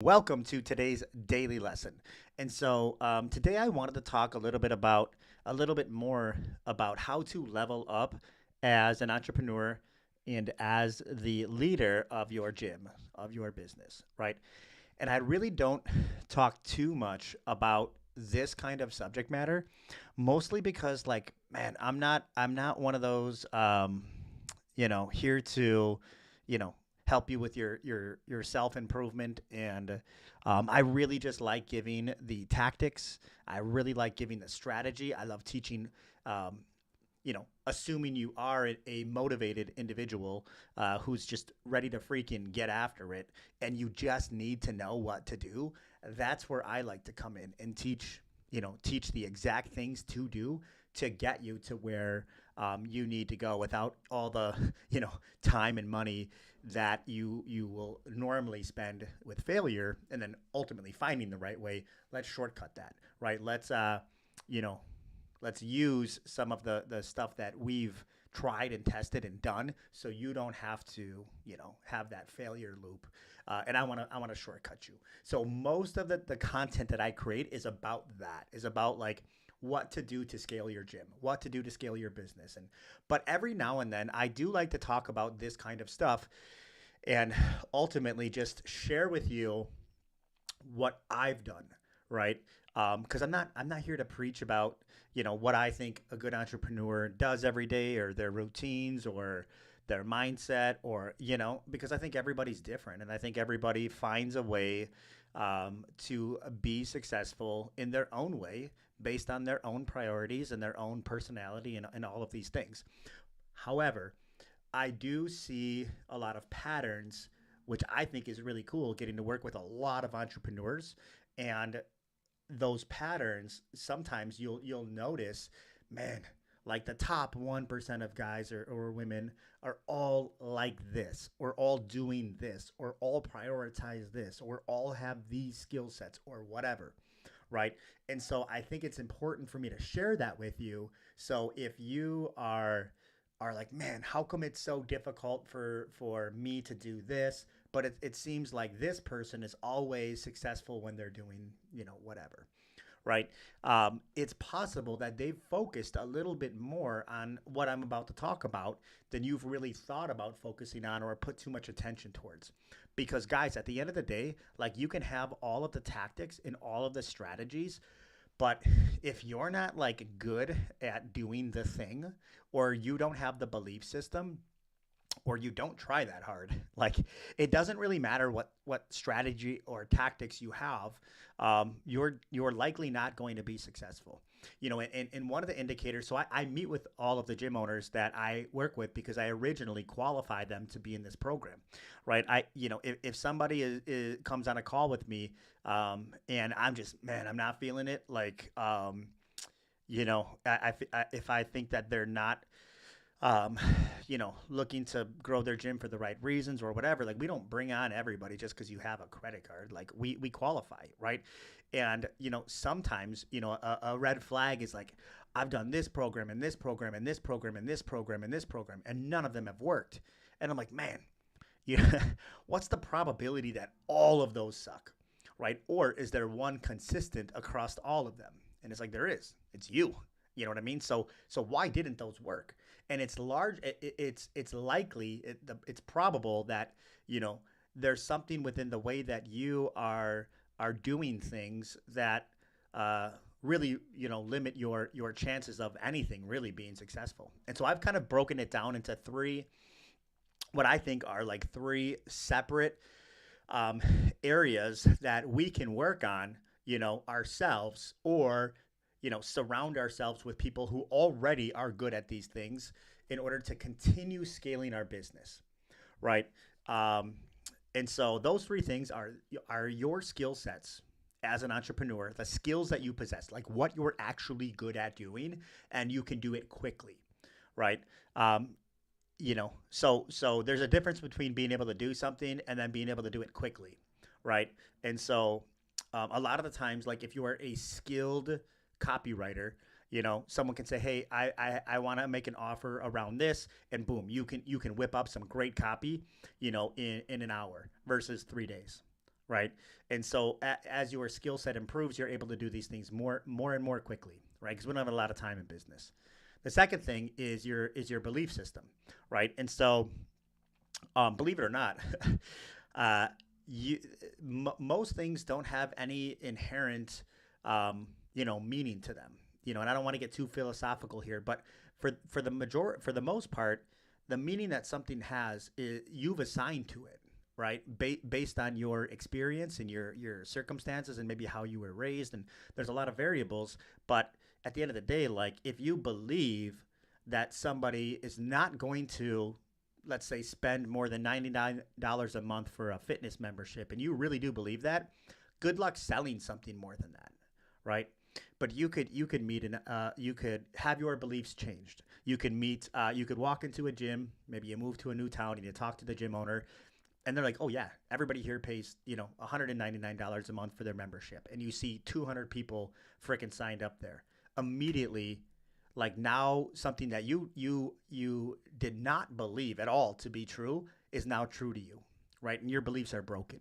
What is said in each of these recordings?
Welcome to today's daily lesson. Today I wanted to talk a little bit more about how to level up as an entrepreneur and as the leader of your gym, of your business, right? And I really don't talk too much about this kind of subject matter, mostly because like, man, I'm not one of those here to, you know, help you with your self improvement. And I really just like giving the tactics. I really like giving the strategy. I love teaching. Assuming you are a motivated individual who's just ready to freaking get after it, and you just need to know what to do. That's where I like to come in and teach the exact things to do to get you to where you need to go without all the time and money that you will normally spend with failure, and then ultimately finding the right way. Let's shortcut that, right? You know let's use some of the stuff that we've tried and tested and done, so you don't have to have that failure loop. And I want to shortcut you. So most of the content that I create is about that, is about like what to do to scale your gym, what to do to scale your business. And but every now and then I do like to talk about this kind of stuff and ultimately just share with you what I've done, right? Because I'm not here to preach about what I think a good entrepreneur does every day, or their routines, or their mindset, or because I think everybody's different, and I think everybody finds a way to be successful in their own way, based on their own priorities and their own personality, and all of these things. However, I do see a lot of patterns, which I think is really cool, getting to work with a lot of entrepreneurs. And those patterns, sometimes you'll notice, man, like the top 1% of guys or women are all like this, or all doing this, or all prioritize this, or all have these skill sets, or whatever, right? And so I think it's important for me to share that with you. So if you are like, man, how come it's so difficult for me to do this, but it seems like this person is always successful when they're doing whatever, right? It's possible that they've focused a little bit more on what I'm about to talk about than you've really thought about focusing on, or put too much attention towards. Because, guys, at the end of the day, like, you can have all of the tactics and all of the strategies, but if you're not like good at doing the thing, or you don't have the belief system, or you don't try that hard, like, it doesn't really matter what strategy or tactics you have. You're likely not going to be successful. And one of the indicators. So I meet with all of the gym owners that I work with, because I originally qualified them to be in this program, right? If somebody comes on a call with me, and I'm just, man, I'm not feeling it, like, if I think that they're not um, looking to grow their gym for the right reasons or whatever. Like, we don't bring on everybody just because you have a credit card. Like, we qualify, right? And sometimes a red flag is like, I've done this program and this program and this program and this program and this program, and none of them have worked. And I'm like, man, you what's the probability that all of those suck, right? Or is there one consistent across all of them? And it's like, there is. It's you. You know what I mean? So why didn't those work? And it's large. It's likely. It's probable that you know there's something within the way that you are doing things that uh, really limit your chances of anything really being successful. And so I've kind of broken it down into three, what I think are like three separate um, areas that we can work on, ourselves, or surround ourselves with people who already are good at these things, in order to continue scaling our business, right? Um, and so those three things are your skill sets as an entrepreneur, the skills that you possess, like what you're actually good at doing, and you can do it quickly, right? Um, so there's a difference between being able to do something and then being able to do it quickly, right? And so a lot of the times, like, if you are a skilled copywriter, someone can say, hey, I want to make an offer around this, and boom, you can whip up some great copy, in an hour versus 3 days, right? And so as your skill set improves, you're able to do these things more and more quickly, right? Because we don't have a lot of time in business. The second thing is your belief system, right? And so, believe it or not, uh, you most things don't have any inherent, meaning to them. And I don't want to get too philosophical here, but for the most part, the meaning that something has is you've assigned to it, right? Based on your experience and your circumstances and maybe how you were raised, and there's a lot of variables. But at the end of the day, like if you believe that somebody is not going to, let's say, spend more than $99 a month for a fitness membership, and you really do believe that, good luck selling something more than that, right? But you could meet and you could have your beliefs changed. You could walk into a gym, maybe you move to a new town and you talk to the gym owner, and they're like, oh yeah, everybody here pays $199 a month for their membership, and you see 200 people freaking signed up there. Immediately, like now, something that you did not believe at all to be true is now true to you, right? And your beliefs are broken.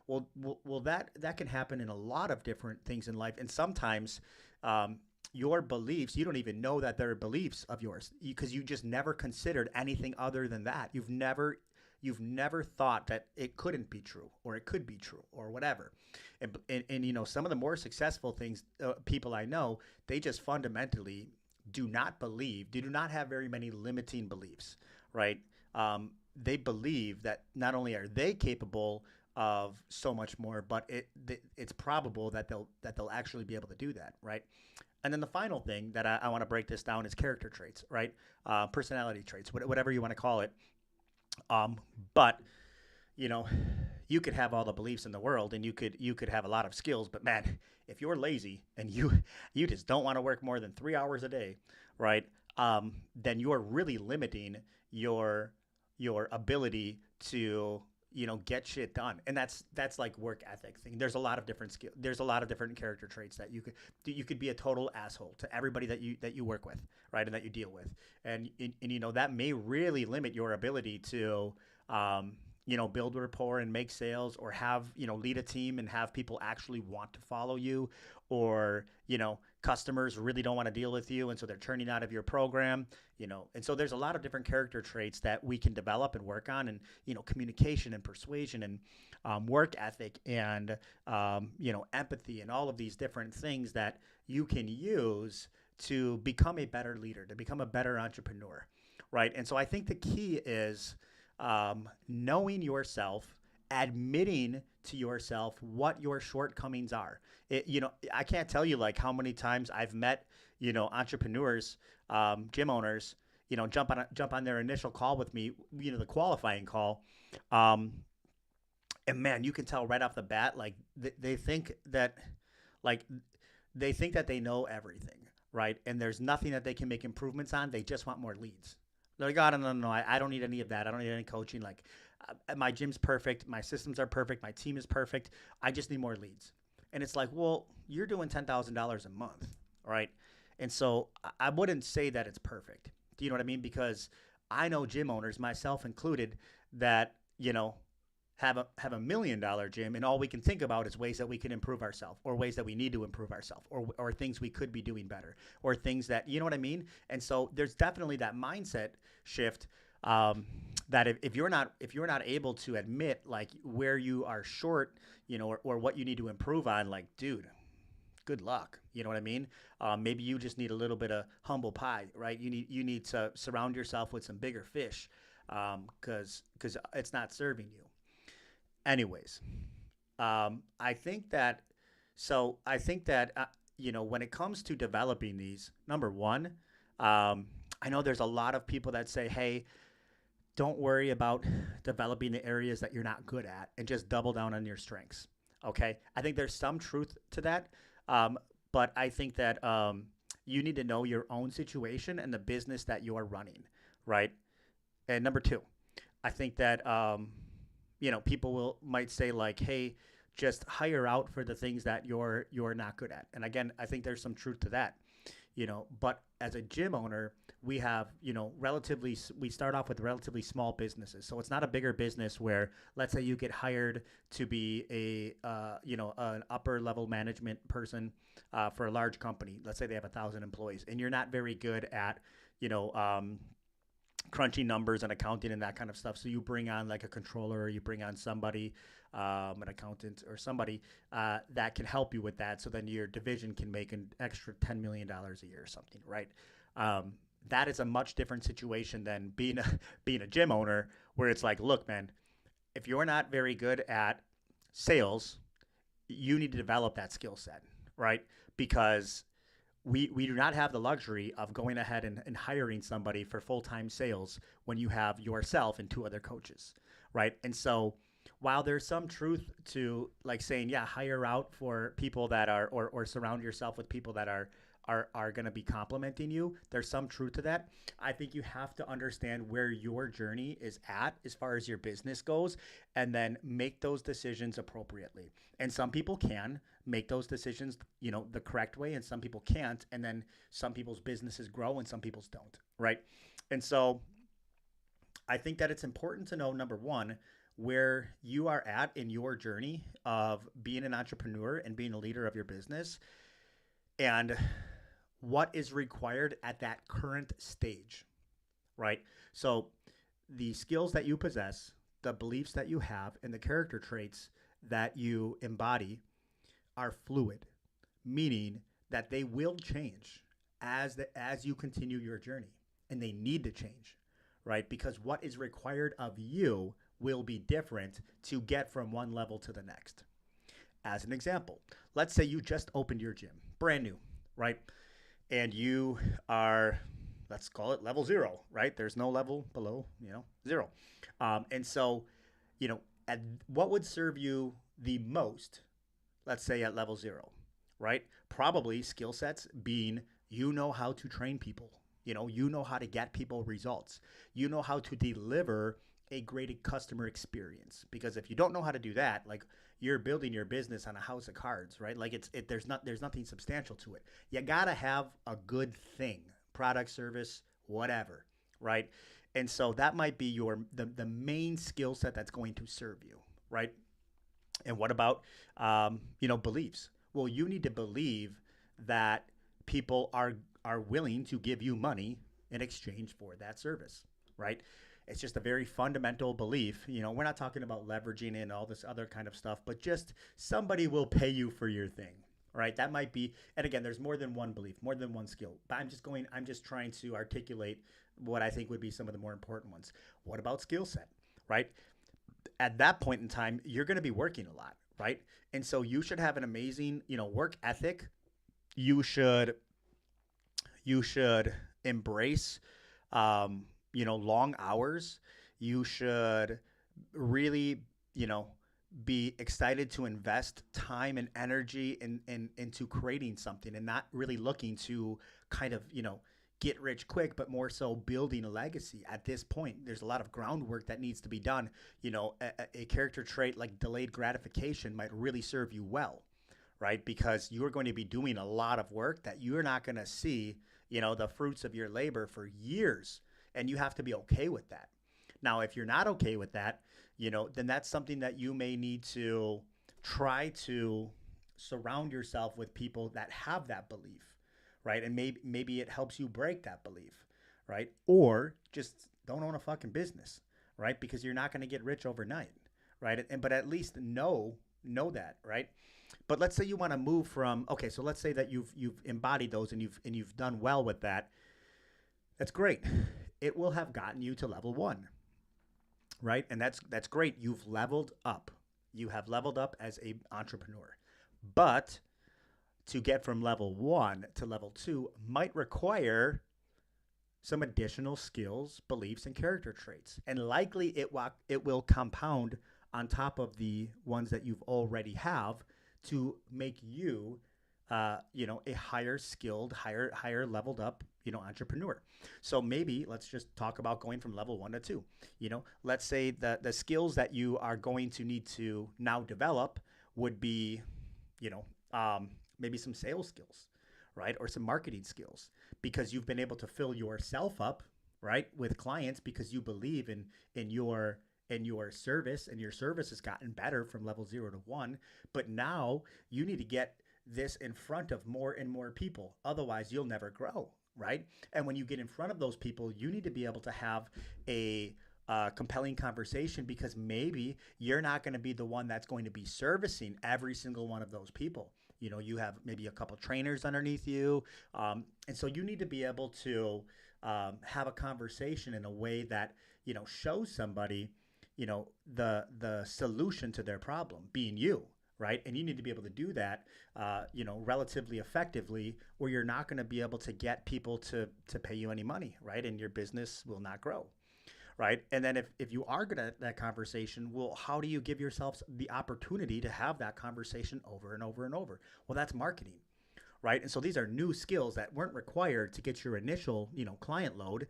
Well, that can happen in a lot of different things in life, and sometimes um, your beliefs, you don't even know that they're beliefs of yours because you just never considered anything other than that. You've never thought that it couldn't be true or it could be true or whatever. And some of the more successful things, people I know, they just fundamentally do not believe, they do not have very many limiting beliefs, right? They believe that not only are they capable of so much more, but it's probable that they'll actually be able to do that, right? And then the final thing that I want to break this down is character traits, right? Personality traits, whatever you want to call it. Um, but you know, you could have all the beliefs in the world, and you could have a lot of skills, but man, if you're lazy and you just don't want to work more than 3 hours a day, right? Then you're really limiting your your ability to get shit done. And that's like work ethic thing. There's a lot of different skill, there's a lot of different character traits that you could be a total asshole to everybody that you work with, right? And that you deal with. And that may really limit your ability to build rapport and make sales, or have lead a team and have people actually want to follow you, or customers really don't want to deal with you, and so they're turning out of your program. And so there's a lot of different character traits that we can develop and work on, and communication and persuasion and work ethic and empathy, and all of these different things that you can use to become a better leader, to become a better entrepreneur, right? And so I think the key is knowing yourself, admitting to yourself what your shortcomings are. I can't tell you like how many times I've met, entrepreneurs, gym owners, jump on their initial call with me, the qualifying call. Um, and man, you can tell right off the bat, like they think that, like they think that they know everything, right? And there's nothing that they can make improvements on. They just want more leads. They're like, oh, no, no, no, I don't need any of that. I don't need any coaching. Like, my gym's perfect. My systems are perfect. My team is perfect. I just need more leads. And it's like, well, you're doing $10,000 a month, right? And so I wouldn't say that it's perfect. Do you know what I mean? Because I know gym owners, myself included, that, have a $1 million gym, and all we can think about is ways that we can improve ourselves, or ways that we need to improve ourselves, or things we could be doing better, or things that, you know what I mean? And so there's definitely that mindset shift, that if you're not able to admit like where you are short, or what you need to improve on, like, dude, good luck. You know what I mean? Maybe you just need a little bit of humble pie, right? You need to surround yourself with some bigger fish, because it's not serving you. Anyways, I think that when it comes to developing these, number one, I know there's a lot of people that say, hey, don't worry about developing the areas that you're not good at, and just double down on your strengths. Okay. I think there's some truth to that. But I think that you need to know your own situation and the business that you're running, right? And number two, I think that people might say like, hey, just hire out for the things that you're not good at. And again, I think there's some truth to that. But as a gym owner, we have, we start off with relatively small businesses. So it's not a bigger business where, let's say you get hired to be an upper level management person for a large company. Let's say they have 1,000 employees, and you're not very good at, you know, crunching numbers and accounting and that kind of stuff. So you bring on like a controller, or you bring on somebody, an accountant or somebody that can help you with that. So then your division can make an extra $10 million a year or something, right? That is a much different situation than being a gym owner, where it's like, look, man, if you're not very good at sales, you need to develop that skill set, right? Because we do not have the luxury of going ahead and hiring somebody for full-time sales when you have yourself and two other coaches, right? And so while there's some truth to like saying, yeah, hire out for people that are, or surround yourself with people that are going to be complimenting you, there's some truth to that. I think you have to understand where your journey is at as far as your business goes, and then make those decisions appropriately. And some people can make those decisions, the correct way, and some people can't. And then some people's businesses grow and some people's don't, right? And so I think that it's important to know, number one, where you are at in your journey of being an entrepreneur and being a leader of your business, and what is required at that current stage, right? So the skills that you possess, the beliefs that you have, and the character traits that you embody are fluid, meaning that they will change as you continue your journey, and they need to change, right? Because what is required of you will be different to get from one level to the next. As an example, let's say you just opened your gym, brand new, right? And you are, let's call it level zero, right? There's no level below, zero. And so, at what would serve you the most, let's say at level zero, right? Probably skill sets being, how to train people, you know how to get people results, you know how to deliver a great customer experience. Because if you don't know how to do that, like, you're building your business on a house of cards, right? Like there's nothing substantial to it. You gotta have a good thing, product, service, whatever, right? And so that might be the main skill set that's going to serve you, right? And what about beliefs? Well, you need to believe that people are willing to give you money in exchange for that service, right? It's just a very fundamental belief. We're not talking about leveraging and all this other kind of stuff, but just somebody will pay you for your thing, right? That might be, and again, there's more than one belief, more than one skill, but I'm just trying to articulate what I think would be some of the more important ones. What about skill set, right? At that point in time, you're going to be working a lot, right? And so you should have an amazing, work ethic. You should embrace, long hours. You should really, be excited to invest time and energy into creating something, and not really looking to kind of, get rich quick, but more so building a legacy. At this point, there's a lot of groundwork that needs to be done. A character trait like delayed gratification might really serve you well, right? Because you're going to be doing a lot of work that you're not going to see, the fruits of your labor for years. And you have to be okay with that. Now, if you're not okay with that, then that's something that you may need to try to surround yourself with people that have that belief, right? And maybe it helps you break that belief, right? Or just don't own a fucking business, right? Because you're not going to get rich overnight, right? But at least know that, right? But let's say you want to move from, okay, so let's say that you've embodied those and you've done well with that. That's great. It will have gotten you to level 1, right? And that's great. You've leveled up. You have leveled up as an entrepreneur. But to get from level 1 to level 2 might require some additional skills, beliefs, and character traits. And likely it will compound on top of the ones that you've already have to make you, a higher skilled, higher leveled up, entrepreneur. So maybe let's just talk about going from level 1 to 2. Let's say the skills that you are going to need to now develop would be, maybe some sales skills, right? Or some marketing skills because you've been able to fill yourself up, right, with clients because you believe in your service, and your service has gotten better from level 0 to 1. But now you need to get this in front of more and more people. Otherwise, you'll never grow, right? And when you get in front of those people, you need to be able to have a compelling conversation because maybe you're not going to be the one that's going to be servicing every single one of those people. You know, you have maybe a couple trainers underneath you. And so you need to be able to have a conversation in a way that, you know, shows somebody, you know, the solution to their problem being you, right? And you need to be able to do that, you know, relatively effectively, or you're not going to be able to get people to pay you any money, right? And your business will not grow, right? And then if you are good at that conversation, well, how do you give yourself the opportunity to have that conversation over and over and over? Well, that's marketing, right? And so these are new skills that weren't required to get your initial, you know, client load.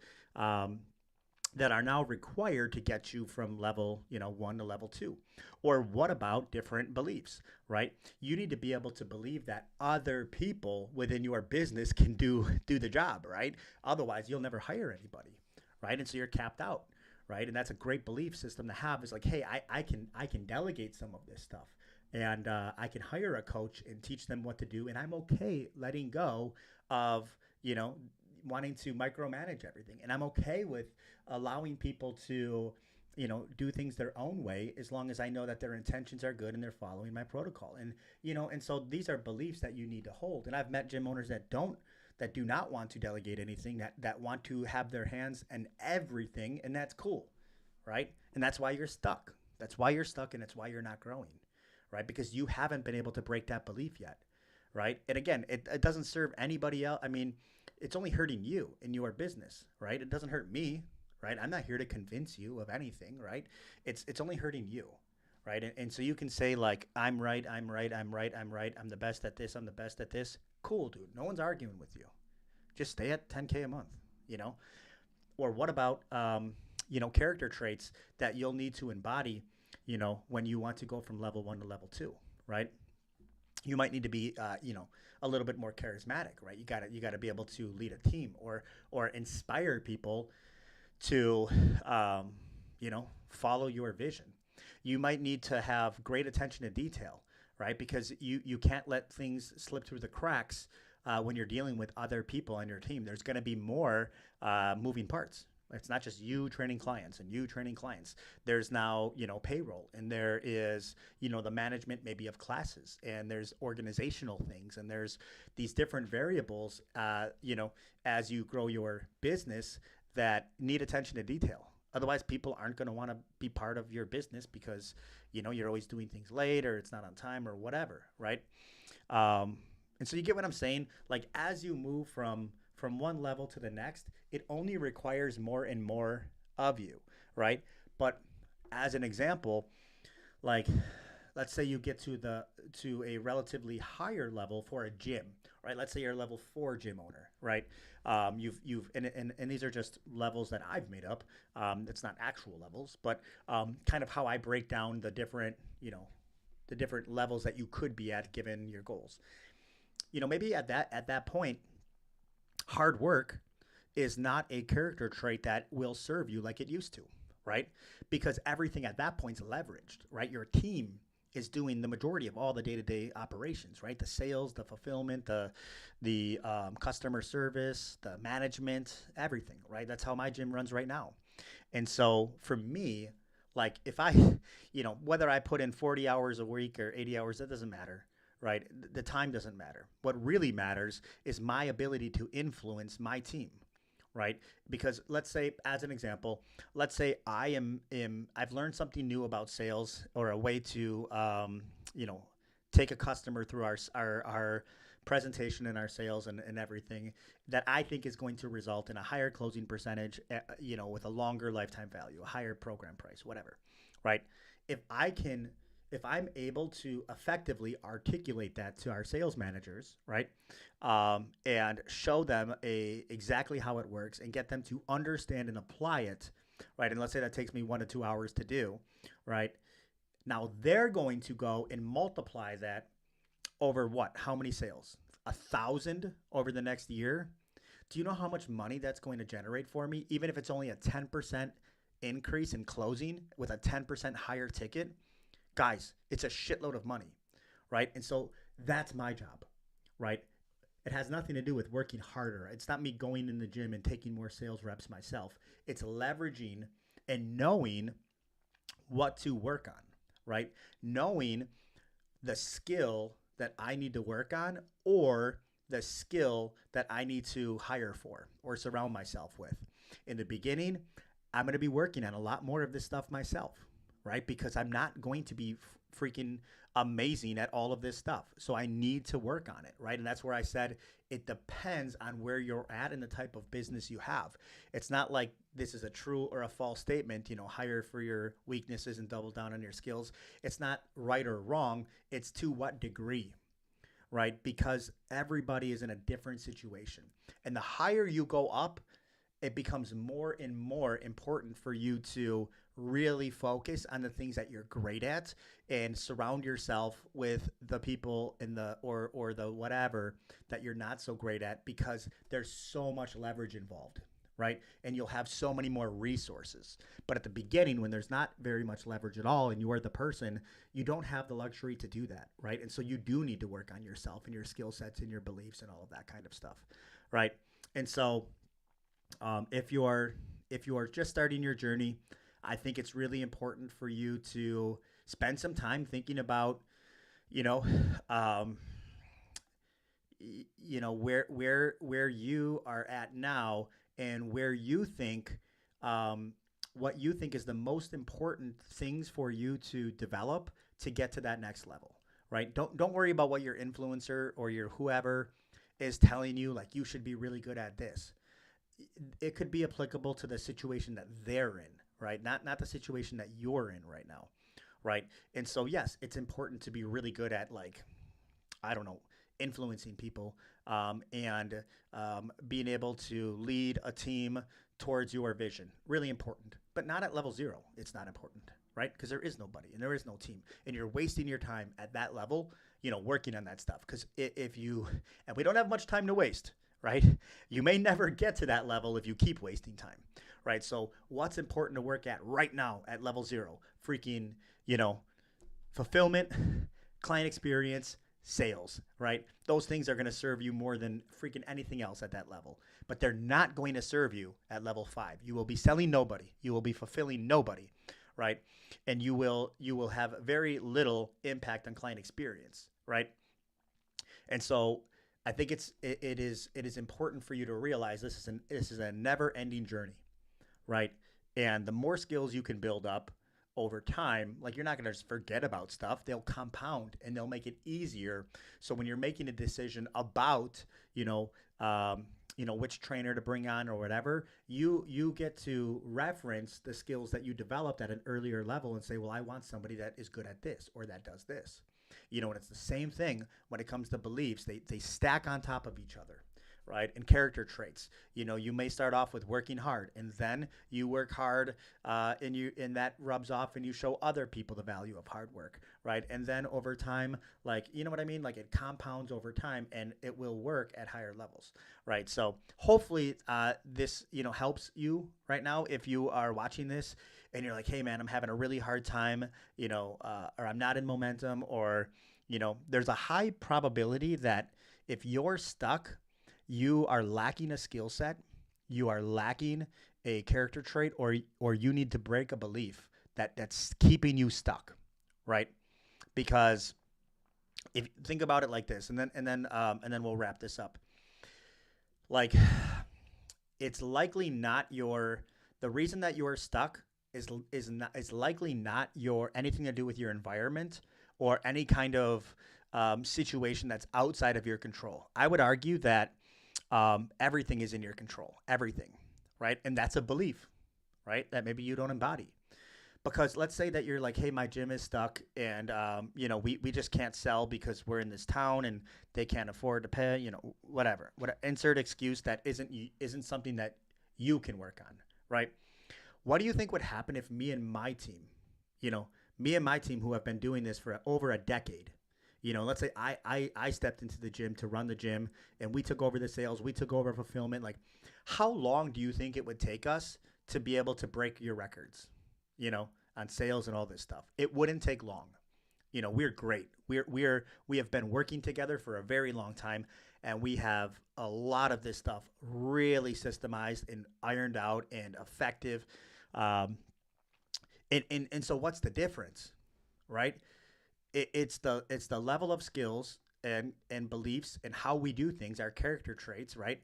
That are now required to get you from level, you know, 1 to level 2. Or what about different beliefs, right? You need to be able to believe that other people within your business can do the job, right? Otherwise, you'll never hire anybody, right? And so you're capped out, right? And that's a great belief system to have. Is like, hey, I can delegate some of this stuff, and I can hire a coach and teach them what to do, and I'm okay letting go of, you know, wanting to micromanage everything, and I'm okay with allowing people to, you know, do things their own way as long as I know that their intentions are good and they're following my protocol. And you know, and so these are beliefs that you need to hold. And I've met gym owners that do not want to delegate anything, that want to have their hands in everything, and that's cool, right? And that's why you're stuck. That's why you're stuck, and it's why you're not growing, right? Because you haven't been able to break that belief yet, right? And again, it doesn't serve anybody else. I mean, it's only hurting you in your business, right? It doesn't hurt me, right? I'm not here to convince you of anything, right? It's only hurting you, right? And so you can say like, I'm right, I'm right, I'm right, I'm right, I'm the best at this, I'm the best at this. Cool, dude. No one's arguing with you. Just stay at 10K a month, you know? Or what about, you know, character traits that you'll need to embody, you know, when you want to go from level 1 to level 2, right? You might need to be, you know, a little bit more charismatic, right? You gotta be able to lead a team or inspire people to, you know, follow your vision. You might need to have great attention to detail, right? Because you can't let things slip through the cracks when you're dealing with other people on your team. There's going to be more moving parts. It's not just you training clients and you training clients. There's now, you know, payroll, and there is, you know, the management maybe of classes, and there's organizational things, and there's these different variables, you know, as you grow your business that need attention to detail. Otherwise, people aren't going to want to be part of your business because, you know, you're always doing things late or it's not on time or whatever, right? And so you get what I'm saying? Like as you move from one level to the next, it only requires more and more of you, right? But as an example, like let's say you get to a relatively higher level for a gym, right? Let's say you're a level 4 gym owner, right? You've and these are just levels that I've made up. It's not actual levels, but kind of how I break down the different, you know, the different levels that you could be at given your goals. You know, maybe at that point, hard work is not a character trait that will serve you like it used to, right? Because everything at that point is leveraged, right? Your team is doing the majority of all the day-to-day operations, right? The sales, the fulfillment, the customer service, the management, everything, right? That's how my gym runs right now. And so for me, like if I, you know, whether I put in 40 hours a week or 80 hours, that doesn't matter, right? The time doesn't matter. What really matters is my ability to influence my team, right? Because let's say, as an example, let's say I've learned something new about sales or a way to, you know, take a customer through our presentation and our sales and everything that I think is going to result in a higher closing percentage, you know, with a longer lifetime value, a higher program price, whatever, right? If I can if I'm able to effectively articulate that to our sales managers, right, and show them exactly how it works and get them to understand and apply it, right, and let's say that takes me 1 to 2 hours to do, right, now they're going to go and multiply that over what? How many sales? 1,000 over the next year, do you know how much money that's going to generate for me? Even if it's only a 10% increase in closing with a 10% higher ticket, guys, it's a shitload of money, right? And so that's my job, right? It has nothing to do with working harder. It's not me going in the gym and taking more sales reps myself. It's leveraging and knowing what to work on, right? Knowing the skill that I need to work on or the skill that I need to hire for or surround myself with. In the beginning, I'm going to be working on a lot more of this stuff myself, right? Because I'm not going to be freaking amazing at all of this stuff. So I need to work on it, right? And that's where I said it depends on where you're at and the type of business you have. It's not like this is a true or a false statement, hire for your weaknesses and double down on your skills. It's not right or wrong. It's to what degree, right? Because everybody is in a different situation. And the higher you go up, it becomes more and more important for you to really focus on the things that you're great at and surround yourself with the people in the or the whatever that you're not so great at, because there's so much leverage involved, right? And you'll have so many more resources. But at the beginning, when there's not very much leverage at all and you are the person, you don't have the luxury to do that, right? And so you do need to work on yourself and your skill sets and your beliefs and all of that kind of stuff, right? And so if you're just starting your journey, I think it's really important for you to spend some time thinking about, um, where you are at now and where you think, what you think is the most important things for you to develop to get to that next level, right? Don't worry about what your influencer or your whoever is telling you, like you should be really good at this. It could be applicable to the situation that they're in, right? Not the situation that you're in right now, right? And so, yes, it's important to be really good at, like, I don't know, influencing people and being able to lead a team towards your vision. Really important, but not at level 0. It's not important, right? Because there is nobody and there is no team. And you're wasting your time at that level, working on that stuff. Because if you, and we don't have much time to waste, right? You may never get to that level if you keep wasting time, right? So what's important to work at right now at level 0? Freaking, fulfillment, client experience, sales, right? Those things are going to serve you more than freaking anything else at that level. But they're not going to serve you at level 5. You will be selling nobody. You will be fulfilling nobody, right? And you will have very little impact on client experience, right? And so I think it is important for you to realize this is a never-ending journey, right? And the more skills you can build up over time, like you're not going to just forget about stuff. They'll compound and they'll make it easier. So when you're making a decision about, which trainer to bring on or whatever, you get to reference the skills that you developed at an earlier level and say, well, I want somebody that is good at this or that does this. And it's the same thing when it comes to beliefs. They stack on top of each other, right? And character traits. You may start off with working hard, and then you work hard, and that rubs off, and you show other people the value of hard work, right? And then over time, like, you know what I mean? Like it compounds over time, and it will work at higher levels, right? So hopefully, this helps you right now. If you are watching this and you're like, hey man, I'm having a really hard time, or I'm not in momentum, or there's a high probability that if you're stuck, you are lacking a skill set, you are lacking a character trait, or you need to break a belief that's keeping you stuck, right? Because if think about it like this, and then we'll wrap this up. Like, it's likely not the reason that you're stuck is likely not anything to do with your environment or any kind of situation that's outside of your control. I would argue that everything is in your control, everything, right? And that's a belief, right? That maybe you don't embody. Because let's say that you're like, hey, my gym is stuck and, we just can't sell because we're in this town and they can't afford to pay, whatever. Insert excuse that isn't something that you can work on, right? What do you think would happen if me and my team who have been doing this for over a decade, You know, let's say I stepped into the gym to run the gym and we took over the sales, we took over fulfillment. Like, how long do you think it would take us to be able to break your records, you know, on sales and all this stuff? It wouldn't take long. You know, we're great. We have been working together for a very long time, and we have a lot of this stuff really systemized and ironed out and effective. Um, and so what's the difference, right? It's the level of skills and beliefs and how we do things, our character traits, right?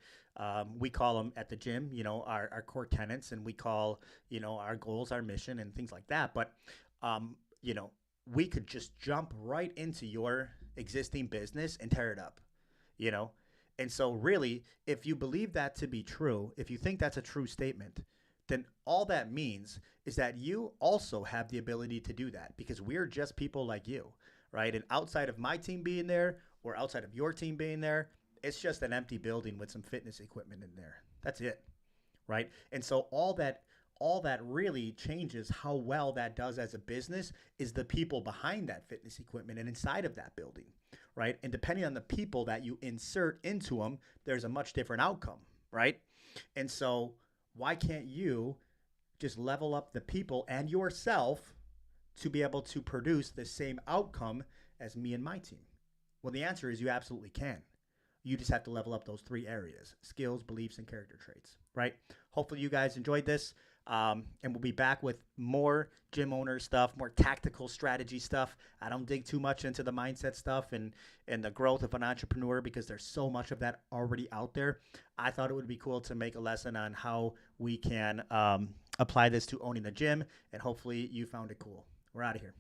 We call them at the gym, you know, our core tenets, and we call, you know, our goals, our mission, and things like that. But, you know, we could just jump right into your existing business and tear it up, you know? And so, really, if you believe that to be true, if you think that's a true statement, then all that means is that you also have the ability to do that because we're just people like you, right? And outside of my team being there or outside of your team being there, it's just an empty building with some fitness equipment in there. That's it, right? And so all that really changes how well that does as a business is the people behind that fitness equipment and inside of that building, right? And depending on the people that you insert into them, there's a much different outcome, right? And so why can't you just level up the people and yourself to be able to produce the same outcome as me and my team? Well, the answer is you absolutely can. You just have to level up those three areas: skills, beliefs, and character traits, right? Hopefully, you guys enjoyed this. And we'll be back with more gym owner stuff, more tactical strategy stuff. I don't dig too much into the mindset stuff and the growth of an entrepreneur because there's so much of that already out there. I thought it would be cool to make a lesson on how we can apply this to owning a gym, and hopefully you found it cool. We're out of here.